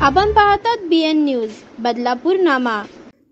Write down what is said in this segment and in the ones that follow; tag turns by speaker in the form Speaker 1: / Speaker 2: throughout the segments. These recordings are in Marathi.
Speaker 1: आपण पाहतात BN न्यूज बदलापूर नामा।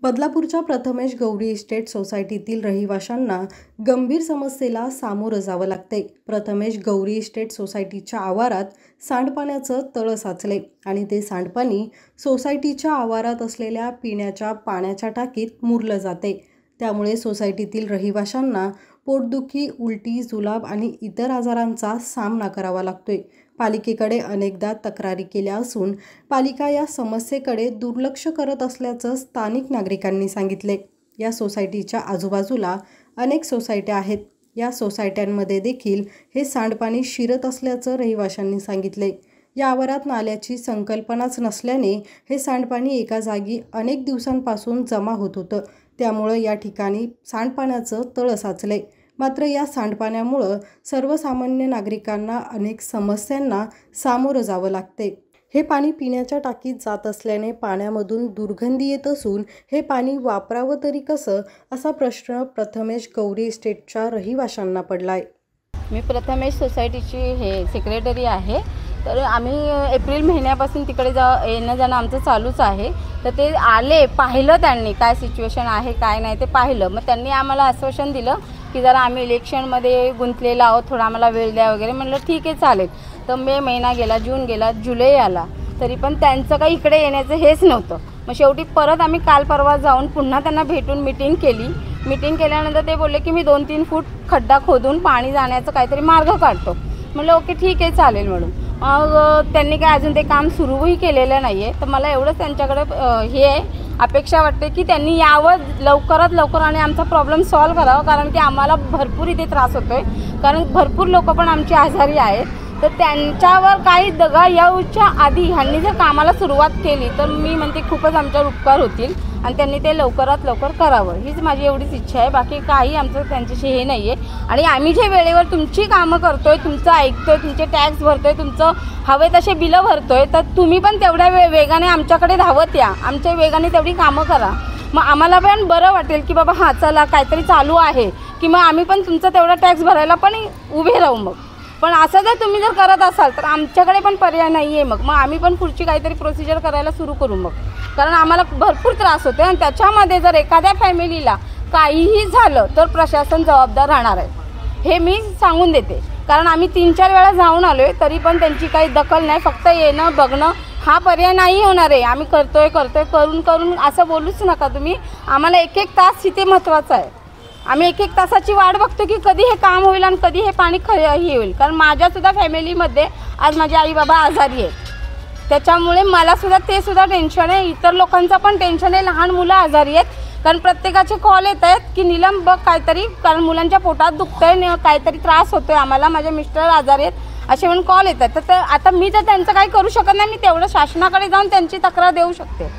Speaker 2: बदलापूरच्या प्रथमेश गौरी इस्टेट सोसायटीतील रहिवाशांना गंभीर समस्येला सामोरं जावं लागते। प्रथमेश गौरी इस्टेट सोसायटीच्या आवारात सांडपाण्याचं तळ साचले आणि ते सांडपाणी सोसायटीच्या आवारात असलेल्या पिण्याच्या पाण्याच्या टाकीत मुरलं जाते। त्यामुळे सोसायटीतील रहिवाशांना पोटदुखी, उलटी, जुलाब आणि इतर आजारांचा सामना करावा लागतोय। पालिकेकडे अनेकदा तक्रारी केल्या असून पालिका या समस्येकडे दुर्लक्ष करत असल्याचं स्थानिक नागरिकांनी सांगितले। या सोसायटीच्या आजूबाजूला अनेक सोसायट्या आहेत। या सोसायट्यांमध्ये देखील हे सांडपाणी शिरत असल्याचं रहिवाशांनी सांगितले। या आवारात नाल्याची संकल्पनाच नसल्याने हे सांडपाणी एका जागी अनेक दिवसांपासून जमा होत होतं। त्यामुळे या ठिकाणी सांडपाण्याचं तळ साचले। मात्र या सांडपाण्यामुळे सर्वसामान्य नागरिकांना अनेक समस्यांना सामोरं जावं लागते। हे पाणी पिण्याच्या टाकीत जात असल्याने पाण्यामधून दुर्गंधी येत असून हे पाणी वापरावं तरी कसं, असा प्रश्न प्रथमेश गौरी इस्टेटच्या रहिवाशांना पडलाय।
Speaker 3: मी प्रथमेश सोसायटीची सेक्रेटरी आहे। तर आम्ही एप्रिल महिन्यापासून तिकडे येणं जाणं आमचं चालूच आहे। तर ते आले, पाहिलं त्यांनी काय सिच्युएशन आहे काय नाही ते पाहिलं। मग त्यांनी आम्हाला आश्वासन दिलं की जरा आम्ही इलेक्शनमध्ये गुंतलेलो आहोत, थोडा आम्हाला वेळ द्या वगैरे। म्हणलं ठीक आहे चालेल। तर मे महिना गेला, जून गेला, जुलै आला, तरी पण त्यांचं काही इकडे येण्याचं हेच नव्हतं। मग शेवटी परत आम्ही काल परवा जाऊन पुन्हा त्यांना भेटून मीटिंग केली। मीटिंग केल्यानंतर ते बोलले की मी 2-3 फूट खड्डा खोदून पाणी जाण्याचा काहीतरी मार्ग काढतो। म्हणलं ओके ठीक आहे चालेल म्हणून। मग त्यांनी काय अजून ते काम सुरूही केलेलं नाही आहे। तर मला एवढंच त्यांच्याकडे अपेक्षा वाटते की त्यांनी यावं लवकरात लवकर आणि आमचा प्रॉब्लेम सॉल्व्ह करावा, कारण की आम्हाला भरपूर इथे त्रास होतोय। कारण भरपूर लोक पण आमची आजारी आहेत। तर त्यांच्यावर काही दगा येऊच्या आधी ह्यांनी जर कामाला सुरुवात केली तर मी म्हणते खूपच आमच्यावर उपकार होतील आणि त्यांनी ते लवकरात लवकर करावं, हीच माझी एवढीच इच्छा आहे। बाकी काही आमचं त्यांच्याशी हे नाही आहे। आणि आम्ही जे वेळेवर तुमची कामं करतोय, तुमचं ऐकतोय, तुमचे टॅक्स भरतोय, तुमचं हवे तसे बिलं भरतोय, तर तुम्ही पण तेवढ्या वेगाने आमच्याकडे धावत या, आमच्या वेगाने तेवढी कामं करा। मग आम्हाला पण बरं वाटेल की बाबा हां चला काहीतरी चालू आहे, की मग आम्ही पण तुमचा तेवढा टॅक्स भरायला पण उभे राहू। मग पण असं जर तुम्ही जर करत असाल तर आमच्याकडे पण पर्याय नाही आहे। मग आम्ही पण पुढची काहीतरी प्रोसिजर करायला सुरू करू मग, कारण आम्हाला भरपूर त्रास होतो आणि त्याच्यामध्ये जर एखाद्या फॅमिलीला काहीही झालं तर प्रशासन जबाबदार राहणार आहे, हे मी सांगून देते। कारण आम्ही 3-4 वेळा जाऊन आलो आहे, तरी पण त्यांची काही दखल नाही। फक्त येणं बघणं हा पर्याय नाही होणार आहे। आम्ही करतोय करून असं बोलूच नका तुम्ही। आम्हाला 1-1 तास इथे महत्त्वाचा आहे। आम्ही 1-1 तासाची वाट बघतो की कधी हे काम होईल आणि कधी हे पाणी हे होईल। कारण माझ्यासुद्धा फॅमिलीमध्ये आज माझे आई बाबा आजारी आहेत, त्याच्यामुळे मलासुद्धा ते सुद्धा टेन्शन आहे, इतर लोकांचं पण टेन्शन आहे। लहान मुलं आजारी आहेत, कारण प्रत्येकाचे कॉल येत आहेत की नीलम बघ काहीतरी, कारण मुलांच्या पोटात दुखतंय, काहीतरी त्रास होतो आहे आम्हाला, माझे मिस्टर आजारी आहेत असे म्हणून कॉल येतात। तर आता मी तर त्यांचं काही करू शकत नाही। मी तेवढं शासनाकडे जाऊन त्यांची तक्रार देऊ शकते।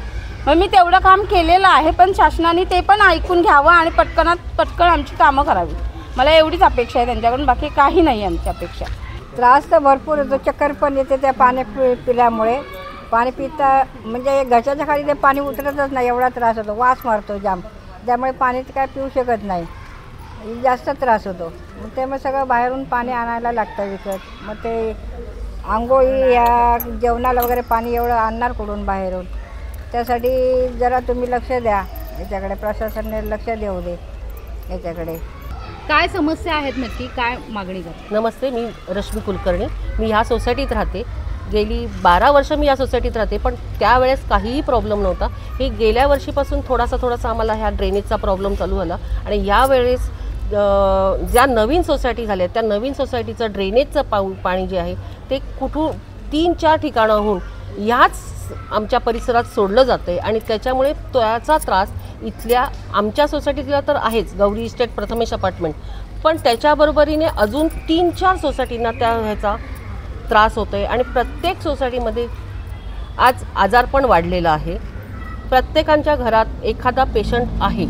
Speaker 3: मग मी तेवढं काम केलेलं आहे, पण शासनाने ते पण ऐकून घ्यावं आणि पटकन आमची कामं करावी, मला एवढीच अपेक्षा आहे त्यांच्याकडून। बाकी काही नाही आमची अपेक्षा।
Speaker 4: त्रास तर भरपूर होतो, चक्कर पण येते त्या पाणी पिल्यामुळे। पाणी पिता म्हणजे घशाच्या खाली ते पाणी उतरतच नाही, एवढा त्रास होतो, वास मारतो जाम। त्यामुळे पाणी काय पिऊ शकत नाही, जास्त त्रास होतो। मग ते मग सगळं बाहेरून पाणी आणायला लागतं विकत। मग ते आंघोळी या जेवणाला वगैरे पाणी एवढं आणणार कुठून बाहेरून? त्यासाठी जरा तुम्ही लक्ष द्या याच्याकडे, प्रशासनाने लक्ष देऊ दे याच्याकडे।
Speaker 5: काय समस्या आहेत नक्की, काय मागणी करते?
Speaker 6: नमस्ते, मी रश्मी कुलकर्णी, मी ह्या सोसायटीत राहते। गेली 12 वर्ष मी या सोसायटीत राहते, पण त्यावेळेस काहीही प्रॉब्लेम नव्हता। हे गेल्या वर्षीपासून थोडासा आम्हाला ह्या ड्रेनेजचा प्रॉब्लेम चालू झाला आणि यावेळेस ज्या नवीन सोसायटी झाल्या त्या नवीन सोसायटीचं ड्रेनेजचं पाणी जे आहे ते कुठून 3-4 ठिकाणाहून ह्याच आमच्या परिसरात सोडलं जातं आहे आणि त्याच्यामुळे त्याचा त्रास इथल्या आमच्या सोसायटीला तर आहेच, गौरी इस्टेट प्रथमेश अपार्टमेंट, पण त्याच्याबरोबरीने अजून 3-4 सोसायटींना ह्याचा त्रास होतो आहे। आणि प्रत्येक सोसायटीमध्ये आज आजारपण वाढलेलं आहे। प्रत्येकाच्या घरात एखादा पेशंट आहे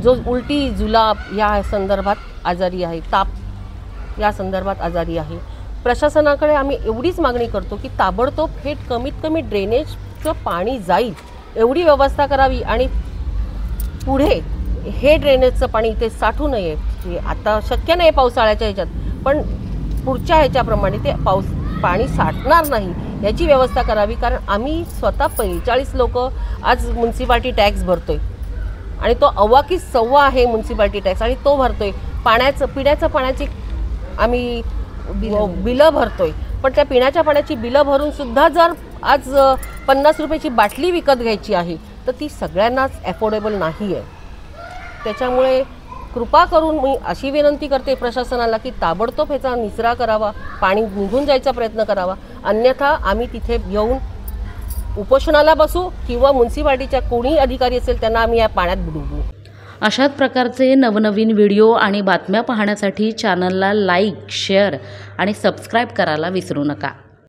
Speaker 6: जो उलटी, जुलाब या संदर्भात आजारी आहे, ताप या संदर्भात आजारी आहे। प्रशासनाकडे आम्ही एवढीच मागणी करतो की ताबडतोब हे कमीत कमी ड्रेनेजचं पाणी जाईल एवढी व्यवस्था करावी आणि पुढे हे ड्रेनेजचं पाणी इथे साठू नये। आता शक्य नाही पावसाळ्याच्या ह्याच्यात, पण पुढच्या ह्याच्याप्रमाणे ते पाणी साठणार नाही याची व्यवस्था करावी. कारण आम्ही स्वतः 45 लोक आज म्युन्सिपाल्टी टॅक्स भरतोय आणि तो अवाकी सव्वा आहे म्युन्सिपाल्टी टॅक्स आणि तो भरतोय. पिण्याचं पाण्याची आम्ही बिलं भरतोय, पण त्या पिण्याच्या पाण्याची बिलं भरून सुद्धा जर आज 50 रुपयाची बाटली विकत घ्यायची आहे तर ती सगळ्यांनाच अफोर्डेबल नाही आहे. त्याच्यामुळे कृपा करून मी अशी विनंती करते प्रशासनाला की ताबडतोब ह्याचा निचरा करावा, पाणी निघून जायचा प्रयत्न करावा. अन्यथा आम्ही तिथे येऊन उपोषणाला बसू किंवा म्युन्सिपाल्टीच्या कोणी अधिकारी असेल त्यांना आम्ही या पाण्यात बुडवू.
Speaker 7: अशाच प्रकारचे नवनवीन व्हिडिओ आणि बातम्या पाहण्यासाठी चॅनलला लाईक, शेअर आणि सबस्क्राईब करायला विसरू नका.